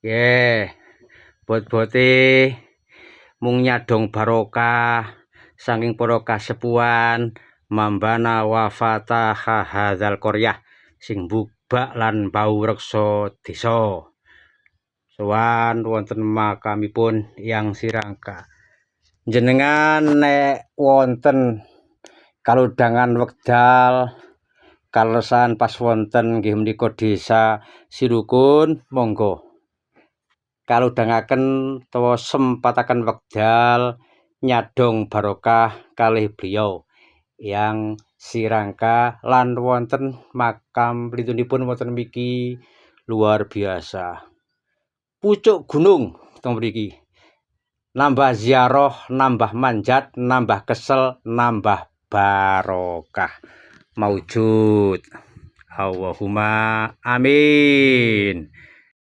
Yeah, bot-bote mung nyadong barokah saking para kasepuhan mambana wa fataha hadzal qaryah sing mbubak lan mbaureksa desa. Sowan wonten makamipun Hyang Sirangka. Jenengan nek wonten kalodhangan wekdal kalesan pas wonten nggih menika Desa Sirukun, monggo kalodhangaken utawa sempataken wekdal nyadong barokah kalih beliau Hyang Sirangka lan wonten makam plintunipun wonten mriki luar biasa. Pucuk gunung teng mriki. Nambah ziarah, nambah manjat, nambah kesel, nambah barokah. Maujud. Allahumma amin.